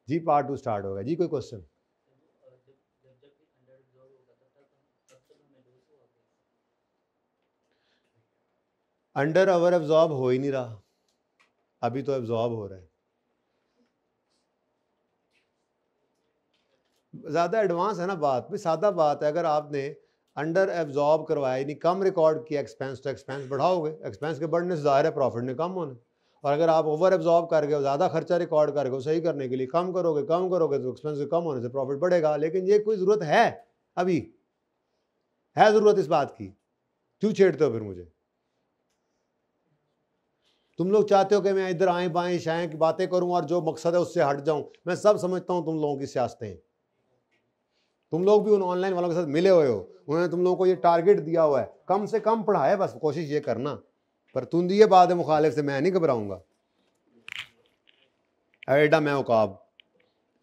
जी part 2 start हो गया जी। कोई क्वेश्चन? अंडर ओवर एब्जॉर्ब हो ही नहीं रहा, अभी तो एब्जॉर्ब हो रहा है। ज़्यादा एडवांस है ना बात भी, सादा बात है। अगर आपने अंडर एब्जॉर्ब करवाया यानी कम रिकॉर्ड किया एक्सपेंस, तो एक्सपेंस बढ़ाओगे, एक्सपेंस के बढ़ने से ज़ाहिर है प्रॉफिट ने कम होना। और अगर आप ओवर एब्जॉर्ब कर गए, ज़्यादा खर्चा रिकॉर्ड कर गए, सही करने के लिए कम करोगे तो एक्सपेंस के कम होने से प्रॉफिट बढ़ेगा। लेकिन ये कोई ज़रूरत है? अभी है ज़रूरत इस बात की? क्यों छेड़ते हो फिर मुझे? तुम लोग चाहते हो कि मैं इधर आए बाएं शाएं की बातें करूं और जो मकसद है उससे हट जाऊं। मैं सब समझता हूं तुम लोगों की सियासतें। तुम लोग भी उन ऑनलाइन वालों के साथ मिले हुए हो, उन्होंने तुम लोगों को ये टारगेट दिया हुआ है, कम से कम पढ़ाए, बस कोशिश ये करना। पर तुम दिए बाद मुखालिफ से मैं नहीं घबराऊंगा। एडा मैं उकाब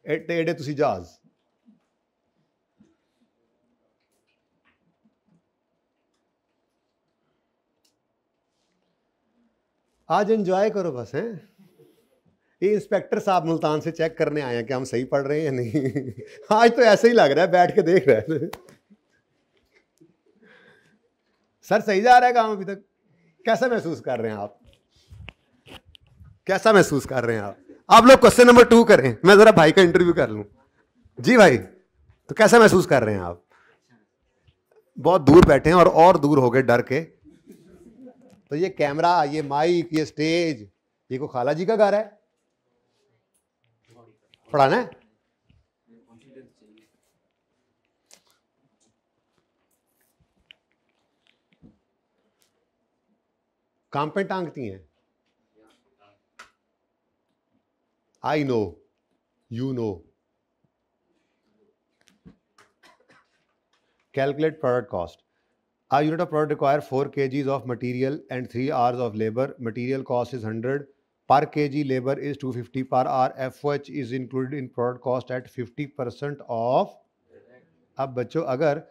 एडे एडे तुसी जहाज। आज एंजॉय करो बस। हैं ये इंस्पेक्टर साहब मुल्तान से चेक करने आए हैं कि हम सही पढ़ रहे हैं या नहीं। आज तो ऐसे ही लग रहा है, बैठ के देख रहे हैं। सर सही जा रहा है काम अभी तक? कैसा महसूस कर रहे हैं आप? कैसा महसूस कर रहे हैं आप लोग? क्वेश्चन नंबर 2 करें, मैं जरा भाई का इंटरव्यू कर लूं। जी भाई, तो कैसा महसूस कर रहे हैं आप? बहुत दूर बैठे हैं और दूर हो गए डर के। तो ये कैमरा, ये माइक, ये स्टेज, ये को खाला जी का घर है? पढ़ाना है? काम पे टांगती हैं? I know, you know. Calculate product cost. A unit of product require 4 kgs of material and 3 hours of labor. Material cost is 100 per kg, labor is 250 per hour. FOH is included in product cost at 50% of. अब बच्चों अगर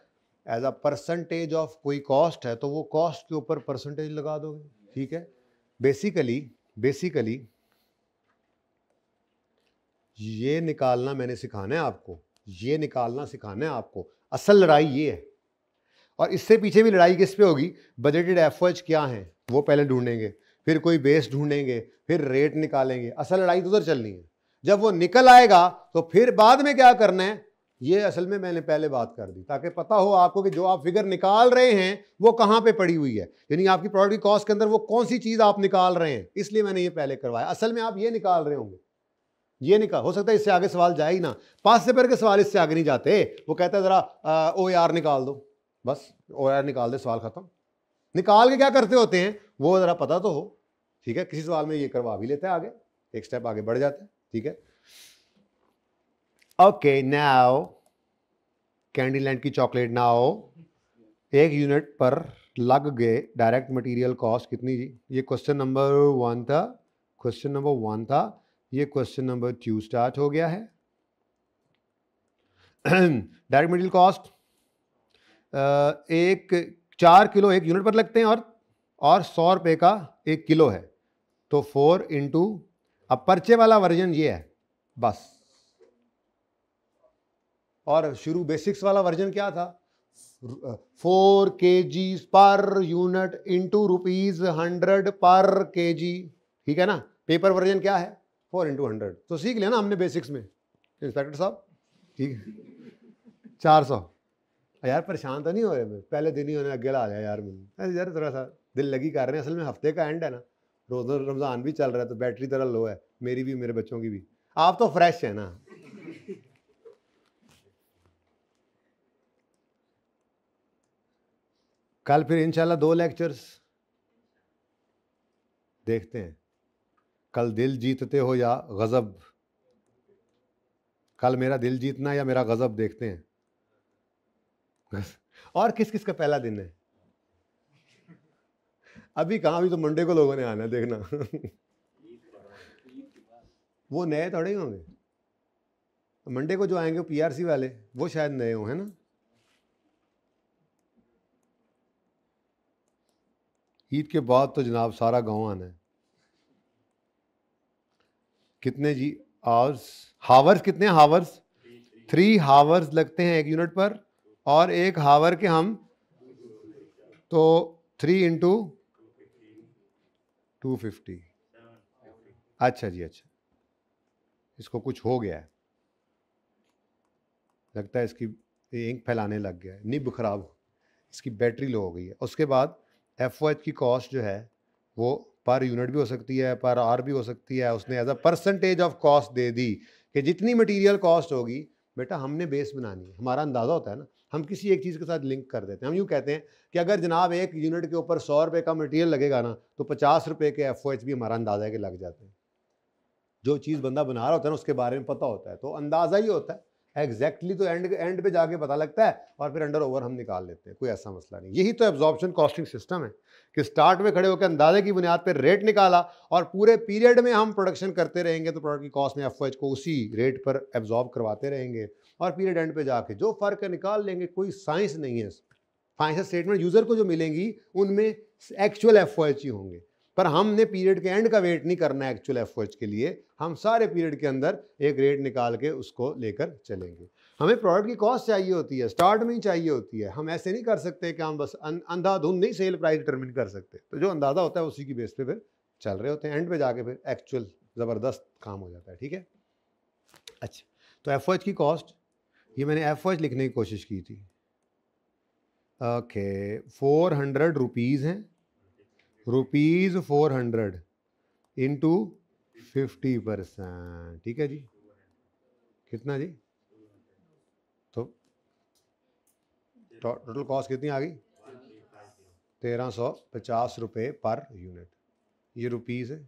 as a percentage of कोई cost है तो वो cost के ऊपर percentage लगा दोगे, ठीक है। बेसिकली ये निकालना मैंने सिखाना है आपको, ये निकालना सिखाना है आपको। असल लड़ाई ये है, और इससे पीछे भी लड़ाई किस पे होगी? बजटेड एफओएच क्या है वो पहले ढूंढेंगे, फिर कोई बेस ढूंढेंगे, फिर रेट निकालेंगे। असल लड़ाई तो उधर चलनी है। जब वो निकल आएगा तो फिर बाद में क्या करना है, ये असल में मैंने पहले बात कर दी ताकि पता हो आपको कि जो आप फिगर निकाल रहे हैं वो कहां पे पड़ी हुई है, यानी आपकी प्रोडक्ट की कॉस्ट के अंदर वो कौन सी चीज आप निकाल रहे हैं। इसलिए मैंने ये पहले करवाया। असल में आप ये निकाल रहे होंगे, ये निकाल, हो सकता है इससे आगे सवाल जाए ही ना। 5 से पर के सवाल इससे आगे नहीं जाते। वो कहता है जरा ओ यार निकाल दो, बस ओ यार निकाल दे, सवाल खत्म। निकाल के क्या करते होते हैं वो जरा पता तो हो, ठीक है। किसी सवाल में ये करवा भी लेते हैं, आगे एक स्टेप आगे बढ़ जाते हैं, ठीक है। ओके नाउ कैंडीलैंड की चॉकलेट। नाउ 1 यूनिट पर लग गए डायरेक्ट मटेरियल कॉस्ट कितनी जी? ये क्वेश्चन नंबर 1 था, क्वेश्चन नंबर 1 था। ये क्वेश्चन नंबर 2 स्टार्ट हो गया है। Direct material cost 4 kilo 1 unit पर लगते हैं और 100 रुपए का 1 किलो है, तो 4 इंटू, अब पर्चे वाला वर्जन ये है बस, और शुरू बेसिक्स वाला वर्जन क्या था? 4 kg पर यूनिट इंटू ₹100 पर kg, ठीक है ना। पेपर वर्जन क्या है? 4 इंटू 100। तो सीख लिया ना हमने बेसिक्स में इंस्पेक्टर साहब, ठीक है। 400। यार परेशान तो नहीं हो रहे? मैं पहले दिन ही होने अकेला आ गया यार, मैंने यार थोड़ा सा दिल लगी कर रहे हैं। असल में हफ्ते का एंड है ना, रोज़ रमज़ान भी चल रहा है तो बैटरी तरह लो है, मेरी भी मेरे बच्चों की भी। आप तो फ्रेश है ना। कल फिर इंशाल्लाह 2 लेक्चर्स देखते हैं। कल दिल जीतते हो या गज़ब? कल मेरा दिल जीतना या मेरा गज़ब देखते हैं। और किस किस का पहला दिन है? अभी कहाँ, अभी तो मंडे को लोगों ने आना है, देखना। वो नए थोड़े ही होंगे, मंडे को जो आएंगे पीआरसी वाले वो शायद नए हो, है ना। ईद के बाद तो जनाब सारा गांव आना है। कितने जी? आवर्स, हावर्स कितने हावर्स, 3 हावर्स लगते हैं एक यूनिट पर, और एक हावर के हम तो 3 इंटू 250। अच्छा जी, अच्छा, इसको कुछ हो गया है, लगता है इसकी इंक फैलाने लग गया है, निब खराब, इसकी बैटरी लो हो गई है। उसके बाद एफओएच की कॉस्ट जो है वो पर यूनिट भी हो सकती है, पर आवर भी हो सकती है। उसने as a percentage of cost दे दी कि जितनी मटेरियल कॉस्ट होगी बेटा हमने बेस बनानी है। हमारा अंदाज़ा होता है ना, हम किसी एक चीज़ के साथ लिंक कर देते हैं। हम यूँ कहते हैं कि अगर जनाब एक यूनिट के ऊपर 100 रुपये का मटेरियल लगेगा ना, तो 50 रुपये के एफओएच भी हमारा अंदाज़ा है कि लग जाते हैं। जो चीज़ बंदा बना रहा होता है ना उसके बारे में पता होता है, तो अंदाज़ा ही होता है एग्जैक्टली, तो एंड पे जाके पता लगता है और फिर अंडर ओवर हम निकाल लेते हैं, कोई ऐसा मसला नहीं। यही तो एब्जॉर्प्शन कॉस्टिंग सिस्टम है कि स्टार्ट में खड़े होकर अंदाजे की बुनियाद पर रेट निकाला और पूरे पीरियड में हम प्रोडक्शन करते रहेंगे तो प्रोडक्ट की कॉस्ट में एफओएच को उसी रेट पर एब्जॉर्ब करवाते रहेंगे और पीरियड एंड पे जाके जो फर्क है निकाल लेंगे। कोई साइंस नहीं है। फाइनेंशियल स्टेटमेंट यूजर को जो मिलेंगी उनमें एक्चुअल एफओएच ही होंगे, पर हमने पीरियड के एंड का वेट नहीं करना है एक्चुअल एफओएच के लिए। हम सारे पीरियड के अंदर एक रेट निकाल के उसको लेकर चलेंगे। हमें प्रोडक्ट की कॉस्ट चाहिए होती है, स्टार्ट में ही चाहिए होती है। हम ऐसे नहीं कर सकते कि हम बस अंधाधुंध नहीं सेल प्राइस डिटरमिन कर सकते। तो जो अंदाजा होता है उसी की बेस पे फिर चल रहे होते हैं, एंड पे जाके फिर एक्चुअल ज़बरदस्त काम हो जाता है। ठीक है, अच्छा, तो एफओएच की कॉस्ट, ये मैंने एफओएच लिखने की कोशिश की थी। ओके, 400 रुपीज़ हैं, रुपीज़ 400 इंटू 50%, ठीक है जी, कितना जी, तो टोटल कॉस्ट कितनी आ गई, 1350 रुपये पर यूनिट, ये रुपीज़ है,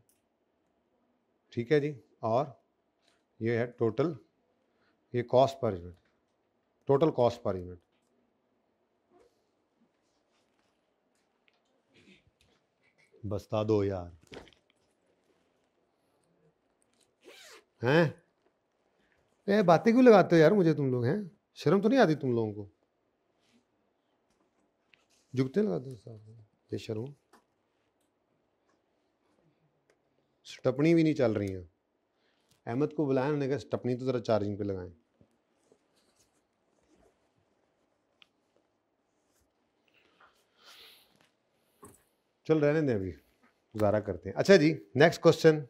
ठीक है जी। और ये है टोटल, ये cost per unit, total cost per unit. बता दो यार, हैं ये बातें क्यों लगाते हो यार मुझे तुम लोग, हैं शर्म तो नहीं आती तुम लोगों को, जुगते लगाते हो साहब, शर्म, स्टपनी भी नहीं चल रही है। अहमद को बुलाया, उन्होंने कहा स्टपनी तो ज़रा चार्जिंग पे लगाएं। चल रहने दें, अभी गुजारा करते हैं। अच्छा जी, नेक्स्ट क्वेश्चन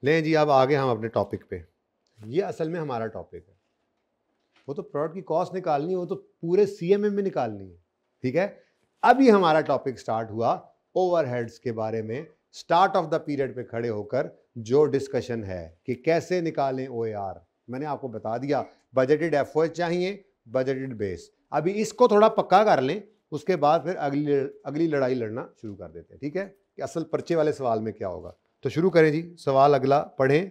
लें जी। अब आगे हम अपने टॉपिक पे, ये असल में हमारा टॉपिक है। वो तो प्रोडक्ट की कॉस्ट निकालनी है, वो तो पूरे सीएमएम में निकालनी है, ठीक है। अभी हमारा टॉपिक स्टार्ट हुआ ओवरहेड्स के बारे में, स्टार्ट ऑफ द पीरियड पे खड़े होकर जो डिस्कशन है कि कैसे निकालें ओएआर। मैंने आपको बता दिया बजटेड एफओएच चाहिए, बजटेड बेस। अभी इसको थोड़ा पक्का कर लें, उसके बाद फिर अगली लड़ाई लड़ना शुरू कर देते हैं, ठीक है, कि असल पर्चे वाले सवाल में क्या होगा। तो शुरू करें जी, सवाल अगला पढ़ें,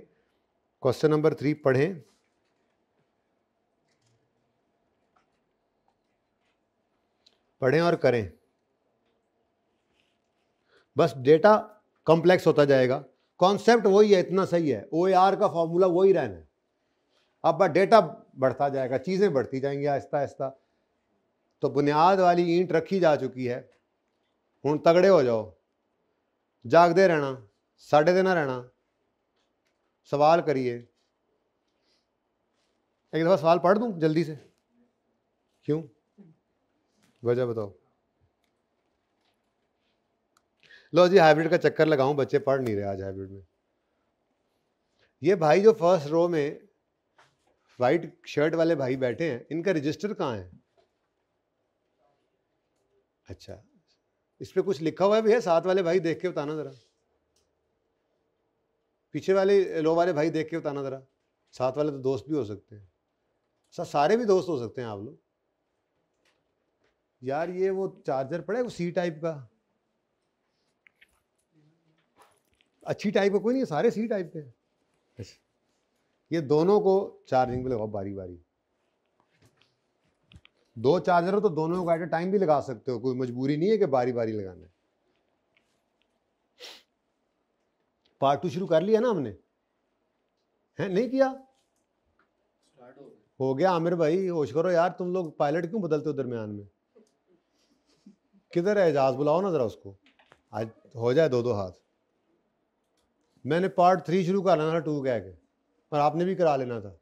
क्वेश्चन नंबर 3 पढ़ें। पढ़ें और करें, बस डेटा कॉम्प्लेक्स होता जाएगा, कॉन्सेप्ट वही है, इतना सही है, ओएआर का फॉर्मूला वही रहना है। अब डेटा बढ़ता जाएगा, चीजें बढ़ती जाएंगी आहिस्ता आहिस्ता। तो बुनियाद वाली ईंट रखी जा चुकी है, हुण तगड़े हो जाओ, जागदे रहना, साढ़े देना रहना, सवाल करिए। एक दफा सवाल पढ़ दूं जल्दी से, क्यों, वजह बताओ। लो जी, हाइब्रिड का चक्कर लगाऊं, बच्चे पढ़ नहीं रहे आज हाइब्रिड में। ये भाई जो फर्स्ट रो में वाइट शर्ट वाले भाई बैठे हैं, इनका रजिस्टर कहाँ है? अच्छा, इस पे कुछ लिखा हुआ है भैया? साथ वाले भाई देख के बताना जरा, पीछे वाले लो वाले भाई देख के बताना जरा। साथ वाले तो दोस्त भी हो सकते हैं, सारे भी दोस्त हो सकते हैं आप लोग। यार ये वो चार्जर पड़ा है वो सी टाइप का, अच्छी टाइप का कोई नहीं है, सारे सी टाइप के। अच्छा, ये दोनों को चार्जिंग पे लगाओ बारी बारी, दो चार्जर हो तो दोनों को एट टाइम भी लगा सकते हो, कोई मजबूरी नहीं है कि बारी बारी लगाना है। पार्ट 2 शुरू कर लिया ना हमने, है नहीं किया? हो गया आमिर भाई, होश करो यार, तुम लोग पायलट क्यों बदलते हो दरमियान में? किधर है एजाज, बुलाओ ना जरा उसको, आज हो जाए दो दो हाथ। मैंने पार्ट 3 शुरू कर लेना था 2 कह के, और आपने भी करा लेना था।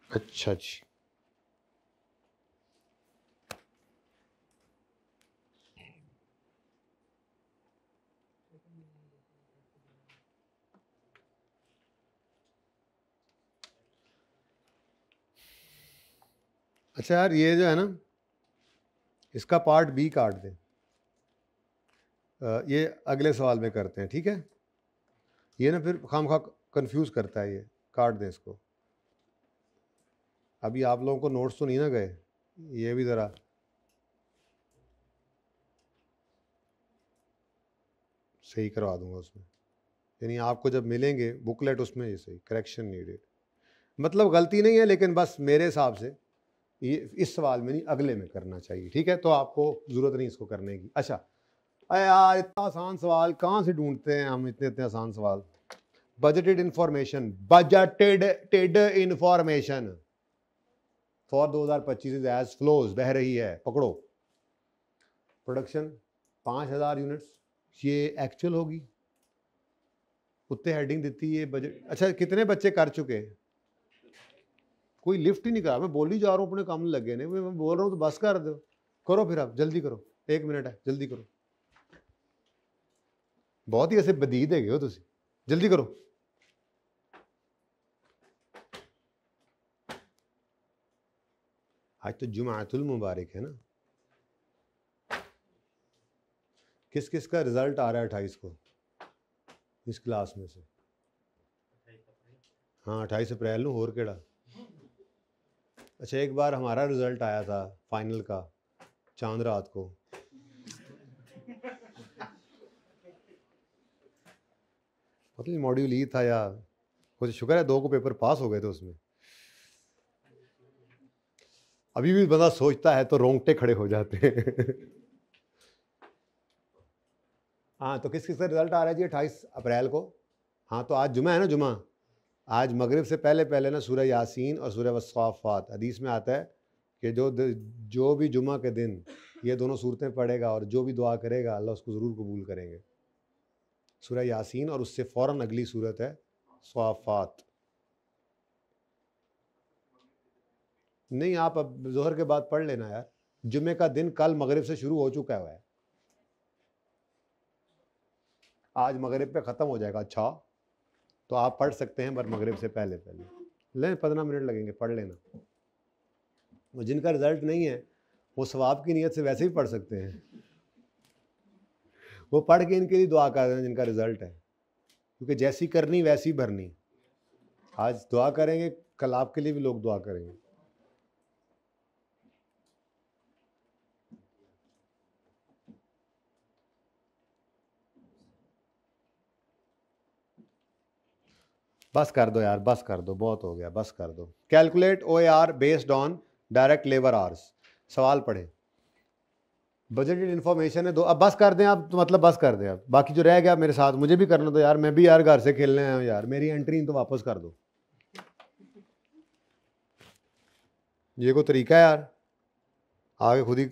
अच्छा जी, अच्छा यार ये जो है ना, इसका पार्ट बी काट दें, ये अगले सवाल में करते हैं, ठीक है। ये ना फिर खामखा कंफ्यूज करता है, ये काट दें इसको। अभी आप लोगों को नोट्स तो नहीं ना गए, ये भी ज़रा सही करवा दूंगा उसमें, यानी आपको जब मिलेंगे बुकलेट उसमें ये सही करेक्शन नीडेड, मतलब गलती नहीं है, लेकिन बस मेरे हिसाब से ये इस सवाल में नहीं अगले में करना चाहिए, ठीक है। तो आपको ज़रूरत नहीं इसको करने की। अच्छा, अरे यार इतना आसान सवाल कहाँ से ढूंढते हैं हम, इतने इतने आसान सवाल। Budgeted information, budgeted information for 2025 is as follows, बह रही है, पकड़ो। प्रोडक्शन 5000 यूनिट्स, ये एक्चुअल होगी, उत्ते हेडिंग देती है बजट। अच्छा, कितने बच्चे कर चुके? कोई लिफ्ट ही नहीं करा, मैं बोल ही जा रहा हूँ अपने काम में लगे नहीं, मैं बोल रहा हूँ तो बस कर दो, करो फिर आप जल्दी करो, 1 मिनट है, जल्दी करो। बहुत ही ऐसे बदीद है हो तुसी, जल्दी करो। आज तो जुमातुल मुबारक है ना। किस किस का रिजल्ट आ रहा है 28 को इस क्लास में से? हाँ 28 अप्रैल ਨੂੰ ਹੋਰ ਕਿਹੜਾ। अच्छा, एक बार हमारा रिजल्ट आया था फाइनल का चांद रात को, पता नहीं मॉड्यूल ई था या कुछ, शुक्र है 2 को पेपर पास हो गए थे उसमें। अभी भी बंदा सोचता है तो रोंगटे खड़े हो जाते हैं। हाँ, तो किस किस का रिजल्ट आ रहा है जी 28 अप्रैल को? हाँ, तो आज जुमा है ना, जुमा। आज मगरिब से पहले पहले ना सूरह यासीन और सूरह वस्साफ़ात, हदीस में आता है कि जो भी जुमा के दिन ये दोनों सूरतें पढ़ेगा और जो भी दुआ करेगा अल्लाह उसको ज़रूर कबूल करेंगे। सूरह यासीन और उससे फ़ौरन अगली सूरत है स्वाफ़ात। नहीं, आप अब जोहर के बाद पढ़ लेना यार, जुमे का दिन कल मगरिब से शुरू हो चुका है, आज मगरिब पे ख़त्म हो जाएगा। अच्छा, तो आप पढ़ सकते हैं पर मगरिब से पहले पहले लें, 15 मिनट लगेंगे, पढ़ लेना। वो जिनका रिजल्ट नहीं है वो सवाब की नीयत से वैसे ही पढ़ सकते हैं, वो पढ़ के इनके लिए दुआ कर रहे हैं जिनका रिजल्ट है, क्योंकि जैसी करनी वैसी भरनी। आज दुआ करेंगे, कल आपके लिए भी लोग दुआ करेंगे। बस कर दो यार, बस कर दो, बहुत हो गया, बस कर दो। Calculate OAR based on direct labour hours, सवाल पढ़ें। बजटेड इन्फॉर्मेशन है दो, अब बस कर दें आप, तो मतलब बस कर दें आप, बाकी जो रह गया मेरे साथ मुझे भी करना दो यार, मैं भी यार घर से खेलने आया हूँ यार, मेरी एंट्री तो वापस कर दो। ये कोई तरीका है यार, आगे खुद ही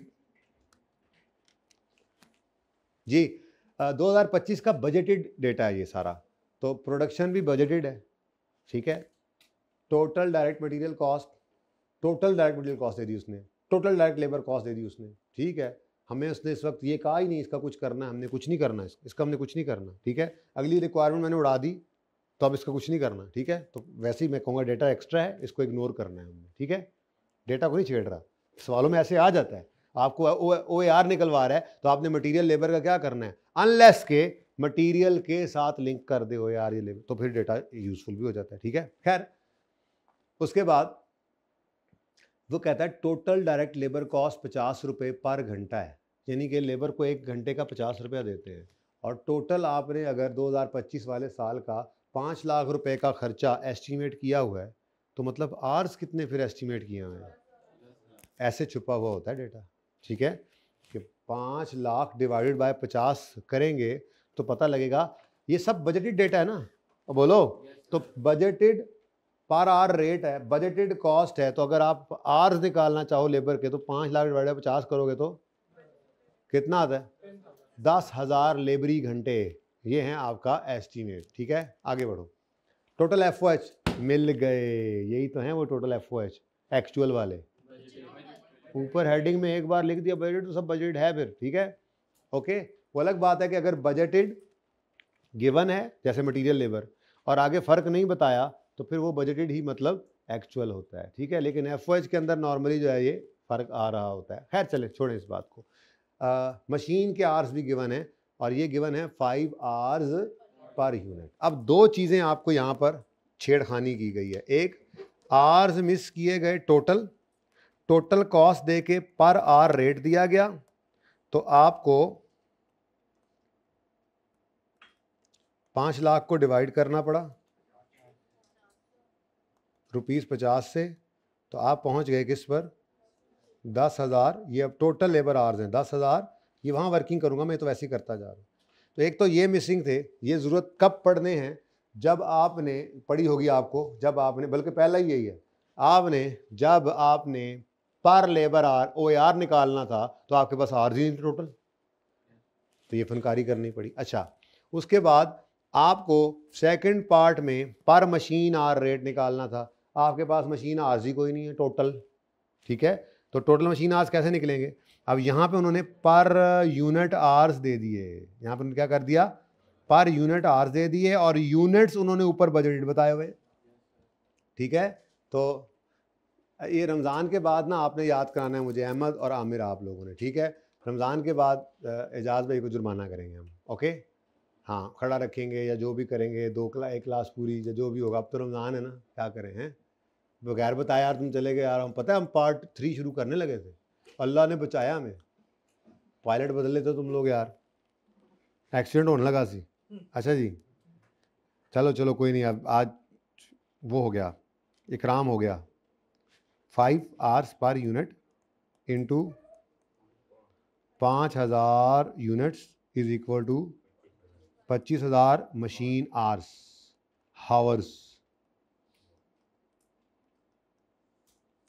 जी। 2025 का बजटेड डेटा है ये सारा, तो प्रोडक्शन भी बजटेड है, ठीक है। Total direct material cost, total direct material cost दे दी उसने, टोटल डायरेक्ट लेबर कॉस्ट दे दी उसने, ठीक है। हमें उसने इस वक्त ये कहा ही नहीं इसका कुछ करना है, हमने कुछ नहीं करना इसका हमने कुछ नहीं करना, ठीक है। अगली रिक्वायरमेंट मैंने उड़ा दी, तो अब इसका कुछ नहीं करना, ठीक है। तो वैसे ही मैं कहूँगा डेटा एक्स्ट्रा है, इसको इग्नोर करना है हमने, ठीक है। डेटा को नहीं छेड़ रहा, सवालों में ऐसे आ जाता है। आपको OAR निकलवा रहा है तो आपने मटेरियल लेबर का क्या करना है, अनलेस के मटेरियल के साथ लिंक कर दे OAR ये लेबर, तो फिर डेटा यूजफुल भी हो जाता है। ठीक है, खैर उसके बाद वो कहता है टोटल डायरेक्ट लेबर कॉस्ट 50 रुपये पर घंटा है, यानी कि लेबर को 1 घंटे का 50 रुपया देते हैं, और टोटल आपने अगर 2025 वाले साल का 5 लाख रुपए का खर्चा एस्टिमेट किया हुआ है, तो मतलब आर्स कितने फिर एस्टिमेट किए हुए हैं, ऐसे छुपा हुआ होता है डेटा। ठीक है, कि 5 लाख डिवाइडेड बाय 50 करेंगे तो पता लगेगा, ये सब बजटेड डेटा है ना, बोलो, तो बजटेड पर आवर रेट है, बजटेड कॉस्ट है, तो अगर आप आवर्स निकालना चाहो लेबर के तो 5 लाख डिवाइडेड बाय 50 करोगे तो कितना आता है, 10,000 लेबरी घंटे, ये है आपका एस्टीमेट। ठीक है, आगे बढ़ो। टोटल FOH मिल गए, यही तो है वो टोटल FOH एक्चुअल वाले, ऊपर हेडिंग में एक बार लिख दिया बजट तो सब बजट है फिर। ठीक है, ओके। वो अलग बात है कि अगर बजटेड गिवन है जैसे मटेरियल लेबर और आगे फर्क नहीं बताया तो फिर वो बजटेड ही मतलब एक्चुअल होता है। ठीक है, लेकिन FOH के अंदर नॉर्मली जो है ये फर्क आ रहा होता है। खैर चले छोड़ें इस बात को। मशीन के आवर्स भी गिवन है और ये गिवन है 5 आवर्स पर यूनिट। अब दो चीज़ें आपको यहाँ पर छेड़खानी की गई है, एक आवर्स मिस किए गए, टोटल कॉस्ट दे के पर आवर रेट दिया गया, तो आपको 5 लाख को डिवाइड करना पड़ा ₹50 से, तो आप पहुंच गए किस पर, 10,000। ये अब टोटल लेबर आवर्स हैं 10,000, ये वहाँ वर्किंग करूँगा मैं, तो वैसे ही करता जा रहा हूँ। तो एक तो ये मिसिंग थे, ये ज़रूरत कब पढ़ने हैं, जब आपने पढ़ी होगी आपको, जब आपने, बल्कि पहला ही यही है, आपने जब आपने पर लेबर आवर OAR निकालना था तो आपके पास आवर्स ही नहीं टोटल, तो ये फनकारी करनी पड़ी। अच्छा, उसके बाद आपको सेकंड पार्ट में पर मशीन आवर रेट निकालना था, आपके पास मशीन आवर्स ही कोई नहीं है टोटल। ठीक है, तो टोटल मशीन आवर्स कैसे निकलेंगे, अब यहाँ पे उन्होंने पर यूनिट आवर्स दे दिए, यहाँ पे उन्होंने क्या कर दिया, पर यूनिट आवर्स दे दिए और यूनिट्स उन्होंने ऊपर बजट बताए हुए। ठीक है, तो ये रमज़ान के बाद ना आपने याद कराना है मुझे, अहमद और आमिर, आप लोगों ने। ठीक है, रमज़ान के बाद एजाज भाई को जुर्माना करेंगे हम, ओके, हाँ, खड़ा रखेंगे या जो भी करेंगे, एक क्लास पूरी या जो भी होगा। अब तो रमज़ान है ना, क्या करें हैं, बगैर बताया यार तुम चले गए यार, हम पता है हम पार्ट 3 शुरू करने लगे थे, अल्लाह ने बचाया हमें, पायलट बदल लेते तुम लोग यार, एक्सीडेंट होने लगा सी। अच्छा जी, चलो कोई नहीं, अब आज वो हो गया, इकराम हो गया, 5 आवर्स पर unit into 5,000 units is equal to 25,000 machine hours.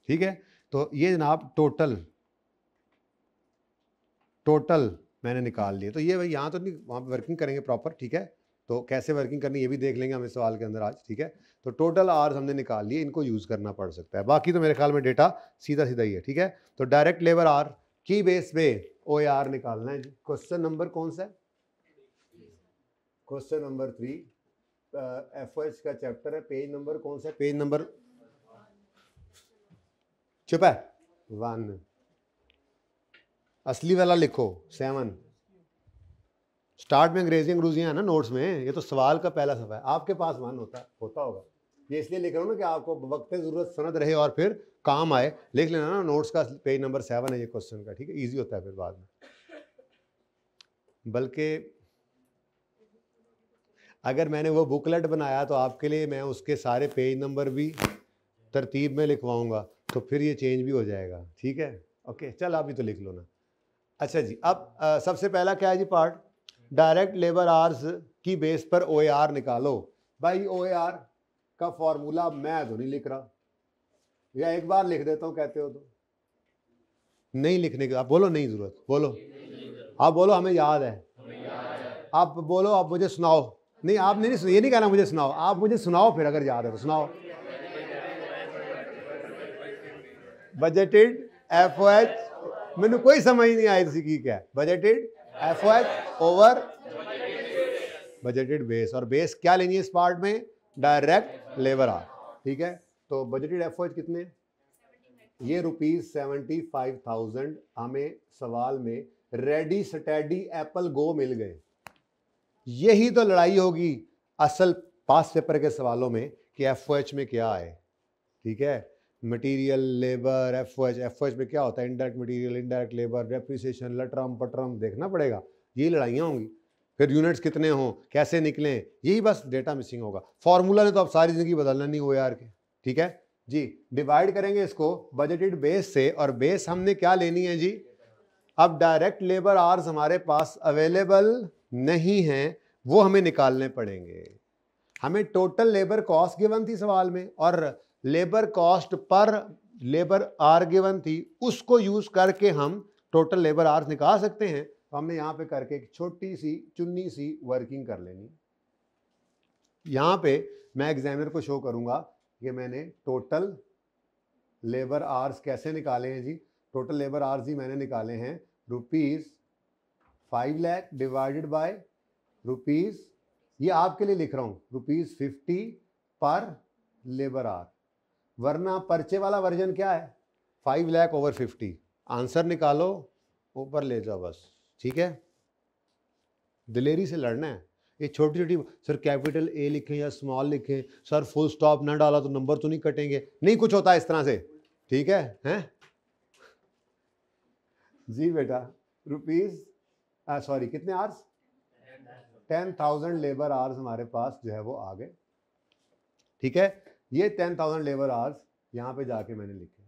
ठीक है, तो ये जनाब टोटल मैंने निकाल लिए। तो ये भाई यहाँ तो नहीं, वहाँ पे वर्किंग करेंगे प्रॉपर। ठीक है, तो कैसे वर्किंग करनी ये भी देख लेंगे हम इस सवाल के अंदर आज। ठीक है, तो टोटल आवर्स हमने निकाल लिए, इनको यूज़ करना पड़ सकता है, बाकी तो मेरे ख्याल में डेटा सीधा ही है। ठीक है, तो डायरेक्ट लेबर आवर की बेस पे OAR निकालना है। क्वेश्चन नंबर कौन सा है, क्वेश्चन नंबर 3 FOH का चैप्टर है, पेज नंबर कौन सा है, पेज नंबर, चुप है, 1, असली वाला लिखो 7, स्टार्ट में अंग्रेजियाँ है ना नोट्स में, ये तो सवाल का पहला सफा है, आपके पास 1 होता होगा, ये इसलिए लिख रहा हूँ ना कि आपको वक्त ज़रूरत सनद रहे और फिर काम आए, लिख लेना ना, नोट्स का पेज नंबर 7 है ये क्वेश्चन का। ठीक है, ईजी होता है फिर बाद में, बल्कि अगर मैंने वो बुकलेट बनाया तो आपके लिए मैं उसके सारे पेज नंबर भी तरतीब में लिखवाऊंगा, तो फिर ये चेंज भी हो जाएगा। ठीक है, ओके, चल आप भी तो लिख लो ना। अच्छा जी, अब सबसे पहला क्या है जी पार्ट, डायरेक्ट लेबर आवर्स की बेस पर OAR निकालो। भाई OAR का फॉर्मूला मैं तो नहीं लिख रहा, या एक बार लिख देता हूँ कहते हो तो, नहीं लिखने की आप बोलो, नहीं ज़रूरत, बोलो आप, बोलो हमें याद है, आप बोलो, आप मुझे सुनाओ, नहीं आप नहीं, ये नहीं कहना मुझे सुनाओ, आप मुझे सुनाओ फिर अगर याद है तो सुनाओ। बजटेड FOH, मैंने कोई समझ नहीं आई थी कि क्या budgeted FOH over budgeted base, और बेस क्या लेनी है इस पार्ट में, डायरेक्ट लेबर आवर। ठीक है, तो बजटेड FOH कितने, ये ₹75,000 हमें सवाल में रेडी स्टडी एप्पल गो मिल गए। यही तो लड़ाई होगी असल पास पेपर के सवालों में कि एफओएच में क्या है। ठीक है, मटेरियल, लेबर, एफओएच में क्या होता है, indirect material, indirect labour, depreciation, लटरम पटरम देखना पड़ेगा। यही लड़ाइयाँ होंगी। फिर यूनिट्स कितने हों, कैसे निकलें, यही बस डेटा मिसिंग होगा। फॉर्मूला ने तो अब सारी जिंदगी बदलना नहीं हुआ यार के। ठीक है जी, डिवाइड करेंगे इसको बजटेड बेस से, और बेस हमने क्या लेनी है जी। अब डायरेक्ट लेबर आवर्स हमारे पास अवेलेबल नहीं है, वो हमें निकालने पड़ेंगे। हमें टोटल लेबर कॉस्ट गिवन थी सवाल में, और लेबर कॉस्ट पर लेबर आर गिवन थी, उसको यूज करके हम टोटल लेबर आवर्स निकाल सकते हैं। तो हमने यहां पे करके एक छोटी सी चुन्नी सी वर्किंग कर लेनी। यहां पे मैं एग्जामिनर को शो करूंगा कि मैंने टोटल लेबर आवर्स कैसे निकाले हैं जी। टोटल लेबर आवर्स ही मैंने निकाले हैं ₹5 लाख डिवाइडेड बाय रुपीज, ये आपके लिए लिख रहा हूं ₹50 पर लेबर आवर, वरना पर्चे वाला वर्जन क्या है 5 लाख ओवर 50। आंसर निकालो, ऊपर ले जाओ बस। ठीक है, दिलेरी से लड़ना है। ये छोटी छोटी, सर कैपिटल ए लिखें या स्मॉल लिखें, सर फुल स्टॉप ना डाला तो नंबर तो नहीं कटेंगे, नहीं कुछ होता है इस तरह से। ठीक है, हैं जी बेटा, कितने आवर्स, 10,000 लेबर आवर्स हमारे पास जो है वो आ गए। ठीक है, ये 10,000 लेबर आवर्स यहाँ पे जाके मैंने लिखे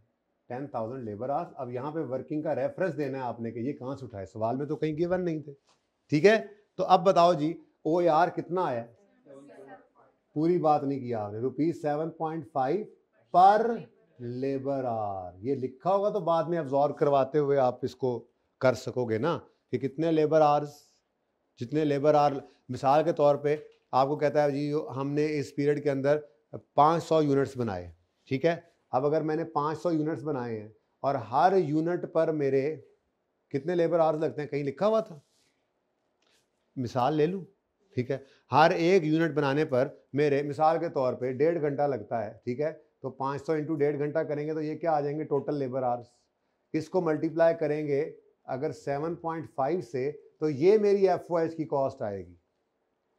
10,000 लेबर आवर्स। अब यहाँ पे वर्किंग का रेफरेंस देना है आपने कि ये कहाँ से उठाए, सवाल में तो कहीं गिवन नहीं थे। ठीक है, तो अब बताओ जी OAR कितना आया, पूरी बात नहीं किया आपने, ₹7.5 पर लेबर आवर। ये लिखा होगा तो बाद में अब्जॉर्ब करवाते हुए आप इसको कर सकोगे ना कि कितने लेबर आवर्स, जितने लेबर आवर। मिसाल के तौर पे आपको कहता है जी हमने इस पीरियड के अंदर 500 यूनिट्स बनाए। ठीक है, अब अगर मैंने 500 यूनिट्स बनाए हैं और हर यूनिट पर मेरे कितने लेबर आवर्स लगते हैं, कहीं लिखा हुआ था, मिसाल ले लूँ। ठीक है, हर एक यूनिट बनाने पर मेरे मिसाल के तौर पे 1.5 घंटा लगता है। ठीक है, तो 500 इंटू 1.5 घंटा करेंगे तो ये क्या आ जाएंगे टोटल लेबर आवर्स। इसको मल्टीप्लाई करेंगे अगर 7.5 से, तो ये मेरी एफओएच की कॉस्ट आएगी।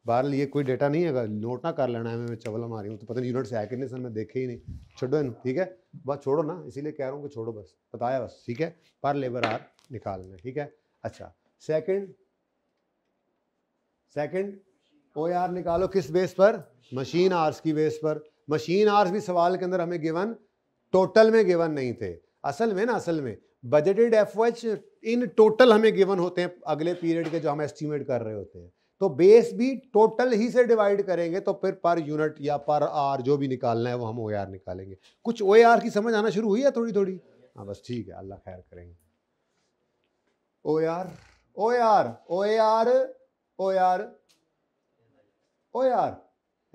बहरहाल ये कोई डेटा नहीं है, नोट ना कर लेना है, मैं चवल मारी हूँ तो पता नहीं यूनिट से आया कितने सन में देखे ही नहीं, छोड़ो इन। ठीक है, बस छोड़ो ना, इसीलिए कह रहा हूँ कि छोड़ो, बस बताया बस। ठीक है, पर लेबर आवर निकालना है। ठीक है, अच्छा सेकंड OAR निकालो किस बेस पर, मशीन आवर्स की बेस पर। मशीन आवर्स भी सवाल के अंदर हमें गिवन, टोटल में गिवन नहीं थे। असल में बजटेड एफओएच इन टोटल हमें गिवन होते हैं अगले पीरियड के जो हम एस्टिमेट कर रहे होते हैं, तो बेस भी टोटल ही से डिवाइड करेंगे तो फिर पर यूनिट या पर आर जो भी निकालना है वो हम OAR निकालेंगे। कुछ OAR की समझ आना शुरू हुई है थोड़ी थोड़ी, हाँ बस ठीक है, अल्लाह खैर करेंगे। OAR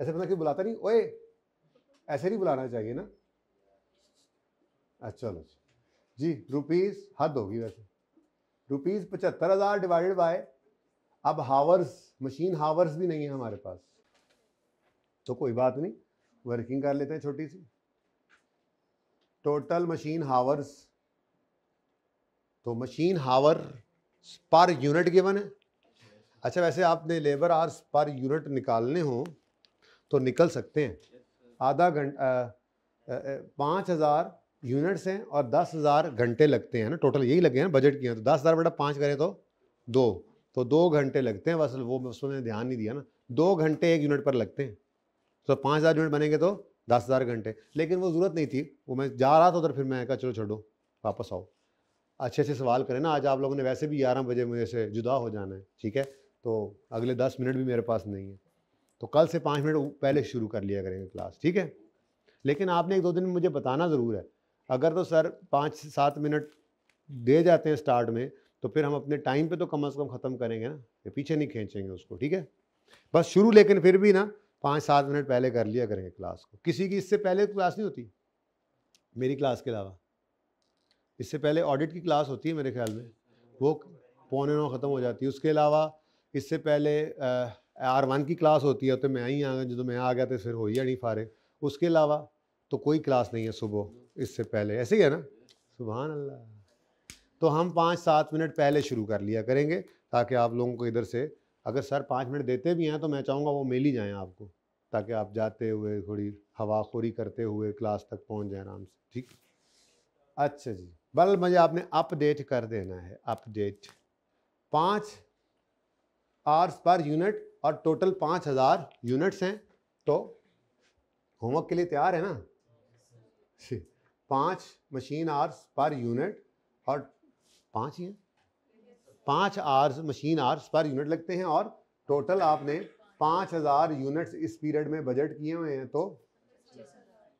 ऐसे पता क्यों बुलाता नहीं, ओए ऐसे नहीं बुलाना चाहिए ना। अच्छा चलो जी, रुपीस हद होगी वैसे, ₹75,000 डिवाइडेड बाय, अब हावर्स, मशीन हावर्स भी नहीं है हमारे पास, तो कोई बात नहीं, वर्किंग कर लेते हैं छोटी सी। टोटल मशीन हावर्स, तो मशीन हावर पर यूनिट गिवन है। अच्छा वैसे आपने लेबर आवर्स पर यूनिट निकालने हो तो निकल सकते हैं, आधा घंटा 5,000 यूनिट्स हैं और 10,000 घंटे लगते हैं ना, टोटल यही लगे हैं बजट किए हैं, तो 10,000 बटा 5 करें तो 2, तो 2 घंटे लगते हैं बस, वो उसमें मैंने ध्यान नहीं दिया ना, 2 घंटे एक यूनिट पर लगते हैं, तो 5,000 यूनिट बनेंगे तो 10,000 घंटे। लेकिन वो ज़रूरत नहीं थी, वो मैं जा रहा था उधर, फिर मैं कहा चलो छोड़ो वापस आओ, अच्छे से सवाल करें ना। आज आप लोगों ने वैसे भी 11 बजे मुझे से जुदा हो जाना है। ठीक है, तो अगले 10 मिनट भी मेरे पास नहीं है, तो कल से 5 मिनट पहले शुरू कर लिया करेंगे क्लास। ठीक है, लेकिन आपने 1-2 दिन में मुझे बताना ज़रूर है। अगर तो सर 5-7 मिनट दे जाते हैं स्टार्ट में, तो फिर हम अपने टाइम पे तो कम से कम ख़त्म करेंगे ना, ये पीछे नहीं खींचेंगे उसको। ठीक है, बस शुरू, लेकिन फिर भी ना 5-7 मिनट पहले कर लिया करेंगे क्लास को। किसी की इससे पहले क्लास नहीं होती मेरी क्लास के अलावा, इससे पहले ऑडिट की क्लास होती है मेरे ख्याल में, वो 8:45 ख़त्म हो जाती है। उसके अलावा इससे पहले R1 की क्लास होती है, तो मैं ही आ गया, जो मैं आ गया तो फिर हो ही नहीं फारे। उसके अलावा तो कोई क्लास नहीं है सुबह इससे पहले, ऐसे ही है ना, सुभान अल्लाह। तो हम 5-7 मिनट पहले शुरू कर लिया करेंगे ताकि आप लोगों को इधर से, अगर सर 5 मिनट देते भी हैं तो मैं चाहूँगा वो मिल ही जाएँ आपको, ताकि आप जाते हुए थोड़ी हवाखोरी करते हुए क्लास तक पहुँच जाएँ आराम से, ठीक। अच्छा जी, बल मुझे आपने अपडेट कर देना है, अपडेट। 5 आवर्स पर यूनिट और टोटल 5000 यूनिट्स हैं। तो होमवर्क के लिए तैयार है ना? 5 मशीन आवर्स पर यूनिट और 5 ही हैं, 5 आवर्स मशीन आवर्स पर यूनिट लगते हैं और टोटल आपने 5000 यूनिट्स इस पीरियड में बजट किए हुए हैं। तो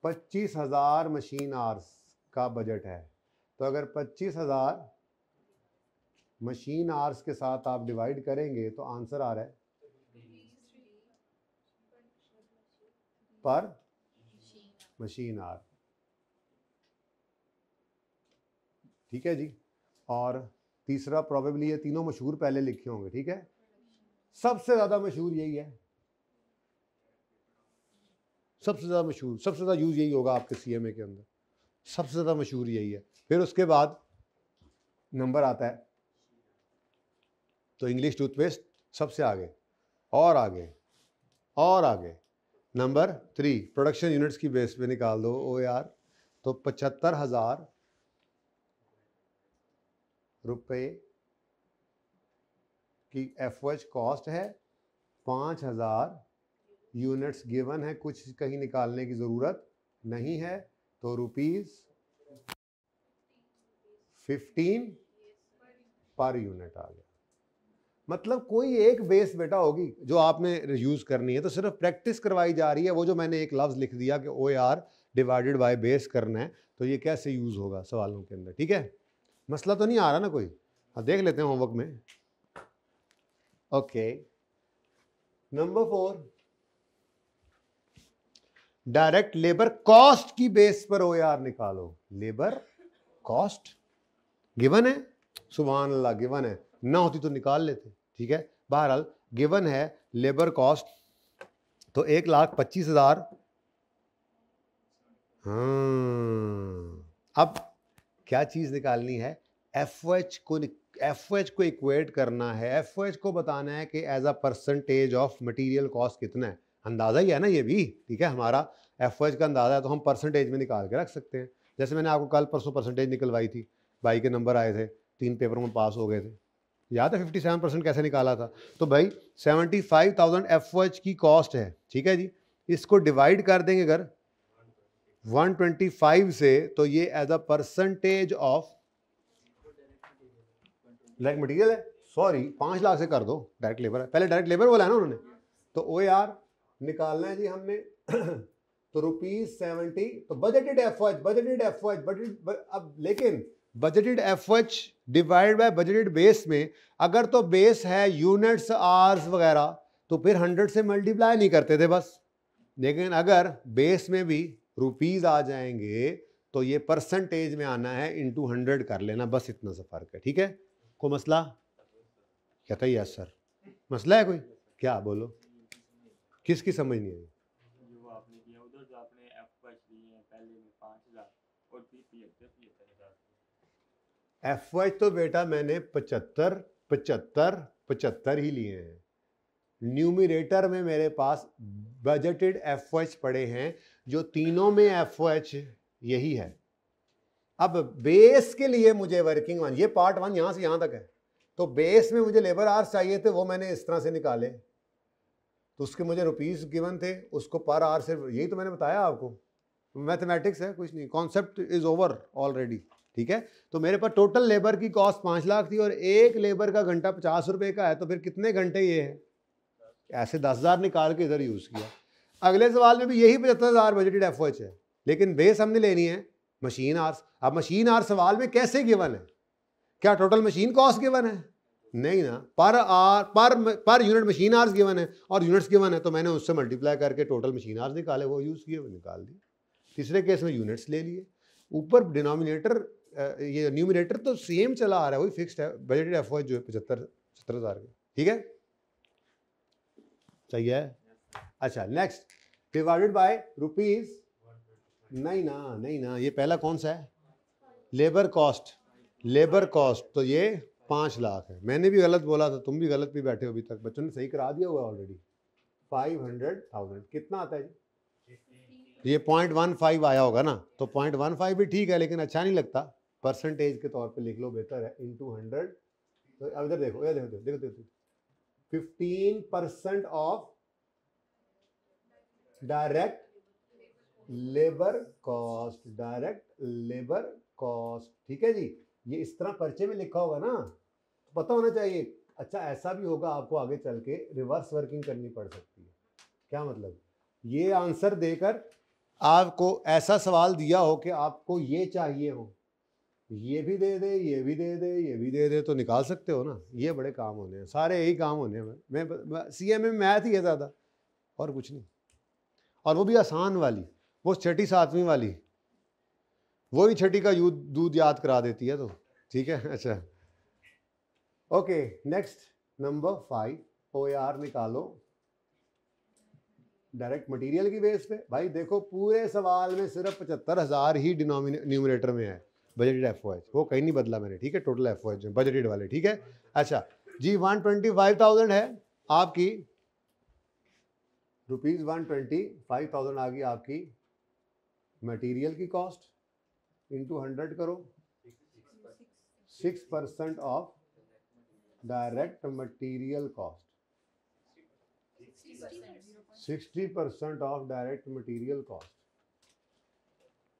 25,000 मशीन आवर्स का बजट है। तो अगर 25,000 मशीन आवर्स के साथ आप डिवाइड करेंगे तो आंसर आ रहा है पर मशीन आवर, ठीक है जी। और तीसरा प्रोबेबली ये तीनों मशहूर पहले लिखे होंगे, ठीक है। सबसे ज्यादा मशहूर यही है, सबसे ज्यादा मशहूर, सबसे ज्यादा यूज यही होगा आपके सीएमए के अंदर, सबसे ज्यादा मशहूर यही है। फिर उसके बाद नंबर आता है तो इंग्लिश टूथपेस्ट सबसे आगे और आगे और आगे। नंबर 3 प्रोडक्शन यूनिट्स की बेस पे निकाल दो ओ यार, तो 75,000 रुपए की एफओएच कॉस्ट है, 5,000 यूनिट्स गिवन है, कुछ कहीं निकालने की जरूरत नहीं है। तो ₹15 पर यूनिट आ गया। मतलब कोई एक बेस बेटा होगी जो आपने यूज करनी है, तो सिर्फ प्रैक्टिस करवाई जा रही है। वो जो मैंने एक लफ्ज लिख दिया कि O R divided by base करना है, तो ये कैसे यूज होगा सवालों के अंदर, ठीक है। मसला तो नहीं आ रहा ना कोई? हाँ देख लेते हैं होमवर्क में। Okay, number 4 direct labour cost की बेस पर ओ आर निकालो। लेबर कॉस्ट गिवन है, सुभान अल्लाह, गिवन है, ना होती तो निकाल लेते, ठीक है। बहरहाल गिवन है लेबर कॉस्ट, तो 1,25,000। अब क्या चीज निकालनी है? एफओएच को इक्वेट करना है, एफओएच को बताना है कि as a percentage of material cost कितना है। अंदाजा ही है ना ये भी, ठीक है। हमारा एफओएच का अंदाजा है तो हम परसेंटेज में निकाल के रख सकते हैं। जैसे मैंने आपको कल परसों परसेंटेज निकलवाई थी, भाई के नंबर आए थे, 3 पेपरों में पास हो गए थे, याद है 57% कैसे निकाला था। तो भाई 75,000 एफओएच की कॉस्ट है, ठीक है जी। इसको डिवाइड कर देंगे अगर 125 से, तो ये as a percentage of direct material है। सॉरी 5 लाख से कर दो, डायरेक्ट लेबर है, पहले डायरेक्ट लेबर बोला है ना उन्होंने। तो ओ यार निकालना है जी हमने तो ₹70, तो बजटेड एफओएच, अब लेकिन budgeted FOH divide by budgeted base में, अगर तो बेस है यूनिट्स आवर्स वगैरह तो फिर 100 से मल्टीप्लाई नहीं करते थे बस। लेकिन अगर बेस में भी रुपीज आ जाएंगे तो ये परसेंटेज में आना है, इनटू 100 कर लेना, बस इतना सा फर्क है, ठीक है। कोई मसला? कहता ही यस सर, मसला है कोई? क्या बोलो, किसकी समझ नहीं आई? जो आपने किया उधर, जो आपने एफओएच लिए हैं पहले में 5,000 और फिर 75,000। एफओएच तो बेटा मैंने 75 ही लिए हैं। न्यूमिरेटर में मेरे पास बजटेड एफओएच पड़े हैं, जो तीनों में एफओएच यही है। अब बेस के लिए मुझे वर्किंग वन, ये पार्ट 1 यहां से यहां तक है, तो बेस में मुझे लेबर आवर्स चाहिए थे, वो मैंने इस तरह से निकाले, तो उसके मुझे रुपीस गिवन थे, उसको पर आवर से, यही तो मैंने बताया आपको, मैथमेटिक्स है, कुछ नहीं, कॉन्सेप्ट इज ओवर ऑलरेडी, ठीक है। तो मेरे पास टोटल लेबर की कॉस्ट 5 लाख थी और एक लेबर का घंटा 50 रुपए का है, तो फिर कितने घंटे ये है? ऐसे 10,000 निकाल के इधर यूज किया। अगले सवाल में भी यही 75,000 बजटेड एफओएच है, लेकिन बेस हमने लेनी है मशीन आवर्स। अब मशीन आवर्स सवाल में कैसे गिवन है? क्या टोटल मशीन कॉस्ट गिवन है? नहीं ना, per unit machine hours given है और यूनिट्स गिवन है, तो मैंने उससे मल्टीप्लाई करके टोटल मशीन आवर्स निकाले, वो यूज किए, वो निकाल दिए। तीसरे केस में यूनिट्स ले लिए, ऊपर डिनोमिनेटर ये न्यूमिनेटर तो सेम चला आ रहा है, वही फिक्स्ड है, बजटेड एफओएच जो है 75,000 के, ठीक है, सही है। अच्छा नेक्स्ट, डिवाइडेड बाय रुपीज, नहीं ना, ये पहला कौन सा है? लेबर कॉस्ट तो ये 5 लाख है। मैंने भी गलत बोला था, तुम भी गलत भी बैठे हो अभी तक, बच्चों ने सही करा दिया हुआ ऑलरेडी। 500,000 कितना आता है जी? ये 0.15 आया होगा ना, तो 0.15 भी ठीक है, लेकिन अच्छा नहीं लगता, परसेंटेज के तौर पे लिख लो, बेहतर है, इंटू 100। तो अब इधर देखो, इधर देखो, देखो, देखो, 15% of direct labour cost, direct labour cost, ठीक है जी। ये इस तरह पर्चे में लिखा होगा ना, तो पता होना चाहिए। अच्छा, ऐसा भी होगा आपको आगे चल के रिवर्स वर्किंग करनी पड़ सकती है। क्या मतलब? ये आंसर देकर आपको ऐसा सवाल दिया हो कि आपको ये चाहिए हो, ये भी दे दे, ये भी दे दे, ये भी दे दे, तो निकाल सकते हो ना। ये बड़े काम होने हैं, सारे यही काम होने हैं। मैं सीएमए में मैथ ही है ज़्यादा, और कुछ नहीं। और वो भी आसान वाली, वो 6ठी 7वीं वाली, वही 6ठी का दूध याद करा देती है, तो ठीक है। अच्छा, ओके, नेक्स्ट नंबर 5, OAR निकालो डायरेक्ट मटेरियल की बेस पे। भाई देखो, पूरे सवाल में सिर्फ 75,000 ही न्यूमरेटर में है बजटेड एफओएच, वो कहीं नहीं बदला मैंने, ठीक है। टोटल एफओएच बजटेड वाले, ठीक है। अच्छा जी, 125,000 है आपकी, ₹125,000 आ गई आपकी मटेरियल की कॉस्ट, इंटू 100 करो, 6% of direct material cost, 60% of direct material cost.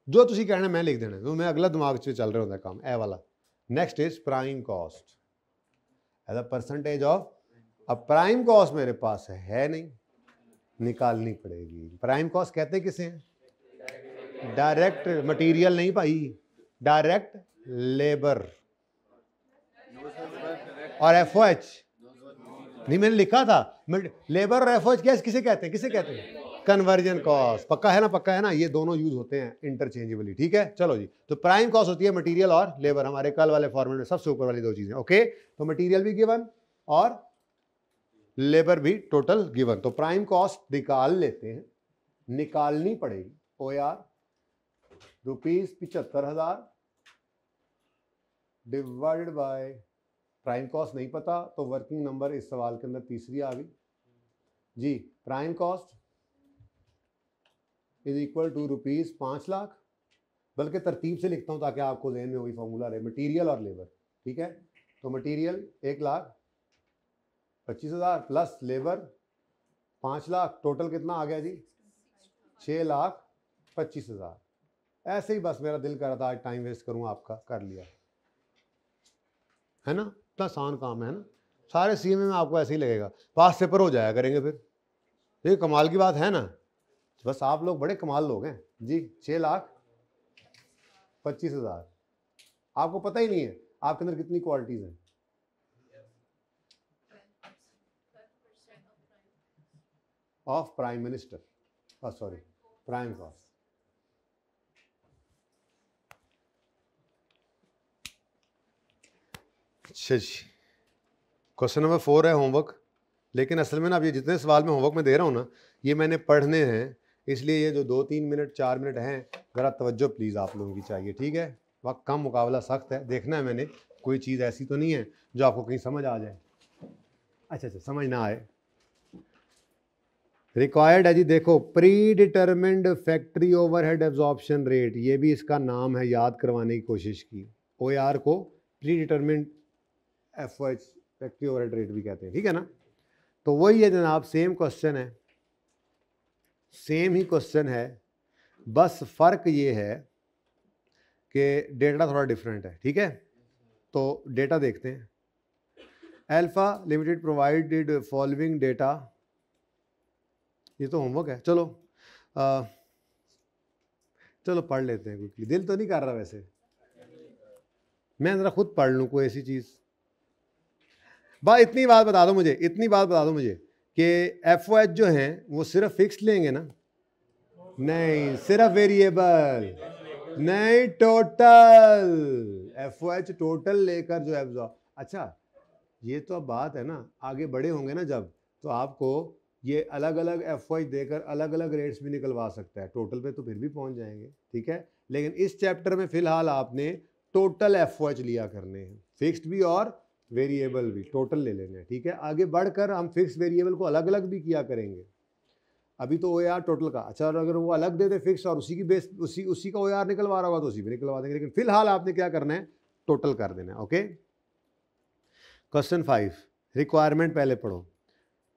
जो तुसी कहना मैं लिख देना, तो मैं अगला दिमाग से चल रहा होता है काम, ए वाला। Next is prime cost as a percentage of. अब प्राइम कॉस्ट मेरे पास है नहीं, निकालनी पड़ेगी। प्राइम कॉस्ट कहते हैं किसे हैं? डायरेक्ट मटेरियल नहीं भाई, डायरेक्ट लेबर। और एफओएच नहीं, मैंने लिखा था लेबर और एफओएच क्या किसे कहते हैं, किसे कहते हैं? Conversion cost. पक्का है ना, पक्का है ना, ये दोनों यूज होते हैं इंटरचेंजेबली, ठीक है। चलो जी, तो प्राइम कॉस्ट होती है मटेरियल और लेबर, हमारे कल वाले फॉर्मेट में सबसे ऊपर वाली दो चीजें, ओके। तो मटेरियल भी गिवन और लेबर भी टोटल गिवन, तो प्राइम कॉस्ट निकाल लेते हैं, निकालनी पड़ेगी। OAR ₹75,000 divided by prime cost नहीं पता, तो वर्किंग नंबर इस सवाल के अंदर तीसरी आ गई जी। Prime cost is equal to ₹5 lakh, बल्कि तरतीब से लिखता हूं ताकि आपको ज़हन में वही फॉर्मूला रहे, मटेरियल और लेबर, ठीक है। तो material 1,25,000 plus labour 5 lakh, total कितना आ गया जी? 6,25,000। ऐसे ही बस मेरा दिल कर रहा था आज टाइम वेस्ट करूं आपका, कर लिया है ना। इतना आसान काम है ना, सारे सीएमए में आपको ऐसे ही लगेगा, पास पेपर हो जाया करेंगे फिर। ये कमाल की बात है ना, बस आप लोग बड़े कमाल लोग हैं जी। 6,25,000, आपको पता ही नहीं है आपके अंदर कितनी क्वालिटीज हैं। Of prime minister, sorry, prime cost. अच्छा जी, क्वेश्चन नंबर 4 है होमवर्क, लेकिन असल में ना अब ये जितने सवाल मैं होमवर्क में दे रहा हूँ ना, ये मैंने पढ़ने हैं, इसलिए ये जो 2-3 मिनट 4 मिनट हैं, ज़रा तवज्जो प्लीज़ आप लोगों की चाहिए, ठीक है। वक्त कम, मुकाबला सख्त है, देखना है मैंने कोई चीज़ ऐसी तो नहीं है जो आपको कहीं समझ आ जाए। अच्छा, समझ ना आए। रिक्वायर्ड है जी, देखो, pre determined factory overhead absorption rate, ये भी इसका नाम है, याद करवाने की कोशिश की। OAR को pre determined FOH factory overhead rate भी कहते हैं, ठीक है ना। तो वही है जनाब, सेम क्वेश्चन है, सेम ही क्वेश्चन है, बस फ़र्क ये है कि डेटा थोड़ा डिफरेंट है, ठीक है। तो डेटा देखते हैं। Alpha limited provided following data, ये तो होमवर्क है, चलो चलो पढ़ लेते हैं क्विकली। दिल तो नहीं कर रहा वैसे, मैं ज़रा खुद पढ़ लूँ कोई ऐसी चीज़। इतनी बात बता दो मुझे, इतनी बात बता दो मुझे कि एफओएच जो हैं वो सिर्फ फिक्स लेंगे ना? नहीं, सिर्फ वेरिएबल नहीं, टोटल। एफओएच टोटल लेकर जो एब्जॉर्ब। अच्छा, ये तो अब बात है ना, आगे बड़े होंगे ना जब, तो आपको ये अलग अलग एफओएच देकर अलग अलग रेट्स भी निकलवा सकता है, टोटल पे तो फिर भी पहुंच जाएंगे, ठीक है। लेकिन इस चैप्टर में फिलहाल आपने टोटल एफओएच लिया करने हैं, फिक्स्ड भी और वेरिएबल भी, टोटल ले लेने हैं, ठीक है। आगे बढ़कर हम फिक्स वेरिएबल को अलग अलग भी किया करेंगे। अभी तो OAR टोटल का, अच्छा, और अगर वो अलग दे दे फिक्स और उसी की बेस उसी का OAR निकलवा रहा होगा तो उसी भी निकलवा देंगे, लेकिन फिलहाल आपने क्या करना है, टोटल कर देना है। ओके, क्वेश्चन 5 रिक्वायरमेंट पहले पढ़ो।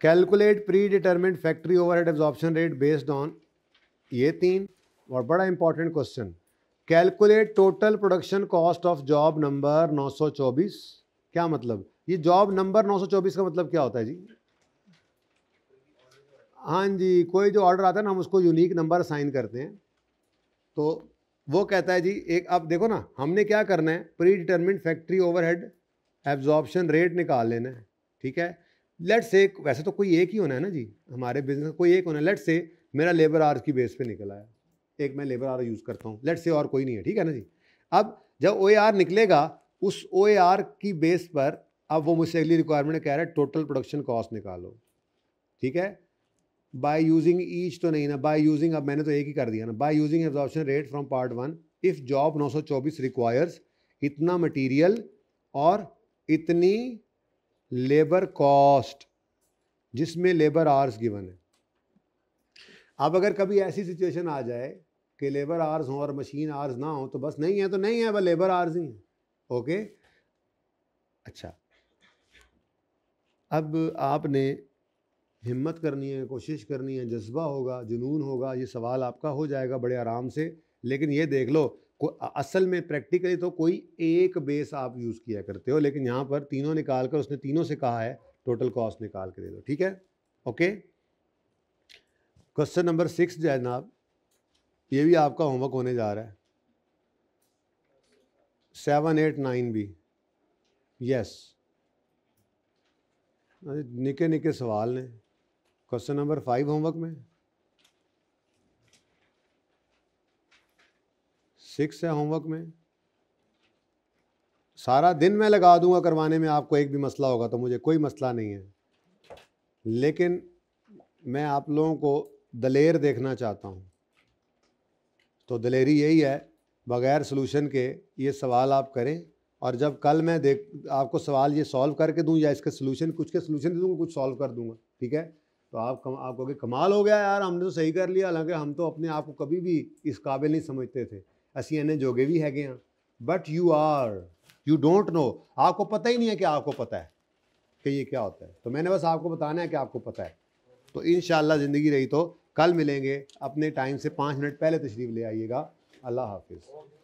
Calculate pre determined factory overhead absorption rate based on, ये 3, और बड़ा important question, calculate total production cost of job number 924। क्या मतलब, ये जॉब नंबर 924 का मतलब क्या होता है जी? हाँ जी, कोई जो ऑर्डर आता है ना हम उसको यूनिक नंबर असाइन करते हैं, तो वो कहता है जी एक, अब देखो ना हमने क्या करना है, pre determined factory overhead absorption rate निकाल लेना है, ठीक है। लेट्स से, वैसे तो कोई एक ही होना है ना जी, हमारे बिजनेस में कोई एक होना है। लेट्स से मेरा लेबर आवर्स की बेस पे निकला है, एक मैं लेबर आवर यूज़ करता हूँ, लेट्स से और कोई नहीं है, ठीक है ना जी। अब जब OAR निकलेगा उस OAR की बेस पर अब वो मुझसे अगली रिक्वायरमेंट कह रहा है टोटल प्रोडक्शन कॉस्ट निकालो, ठीक है। बाय यूजिंग ईच तो नहीं ना, बाय यूजिंग, अब मैंने तो एक ही कर दिया ना, by using absorption rate from part 1 if job 924 requires इतना मटेरियल और इतनी लेबर कॉस्ट जिसमें लेबर आवर्स गिवन है। अब अगर कभी ऐसी सिचुएशन आ जाए कि लेबर आवर्स हों और मशीन आवर्स ना हो तो बस नहीं है तो नहीं है, बस लेबर आवर्स ही हैं। ओके, अच्छा, अब आपने हिम्मत करनी है, कोशिश करनी है, जज्बा होगा, जुनून होगा, ये सवाल आपका हो जाएगा बड़े आराम से। लेकिन ये देख लो, असल में प्रैक्टिकली तो कोई एक बेस आप यूज़ किया करते हो, लेकिन यहाँ पर तीनों निकाल कर उसने तीनों से कहा है टोटल कॉस्ट निकाल के दे दो, ठीक है। ओके, क्वेश्चन नंबर 6 जनाब, ये भी आपका होमवर्क होने जा रहा है, 7, 8, 9 भी, यस, निके निके सवाल ने। क्वेश्चन नंबर 5 होमवर्क में, 6 है होमवर्क में। सारा दिन मैं लगा दूंगा करवाने में, आपको एक भी मसला होगा तो मुझे कोई मसला नहीं है, लेकिन मैं आप लोगों को दलेर देखना चाहता हूँ। तो दलेरी यही है, बगैर सलूशन के ये सवाल आप करें, और जब कल मैं आपको सवाल ये सॉल्व करके दूं या इसके सलूशन, कुछ के सलूशन दे दूंगा, कुछ सॉल्व कर दूंगा, ठीक है। तो आप कहोगे कमाल हो गया यार, हमने तो सही कर लिया, हालांकि हम तो अपने आप को कभी भी इस काबिल नहीं समझते थे, असी इन्हें जोगे भी हैगे हैं, बट यू डोंट नो, आपको पता ही नहीं है कि आपको पता है कि ये क्या होता है। तो मैंने बस आपको बताना है कि आपको पता है। तो इंशाअल्लाह ज़िंदगी रही तो कल मिलेंगे, अपने टाइम से 5 मिनट पहले तशरीफ़ ले आइएगा। अल्लाह हाफिज़।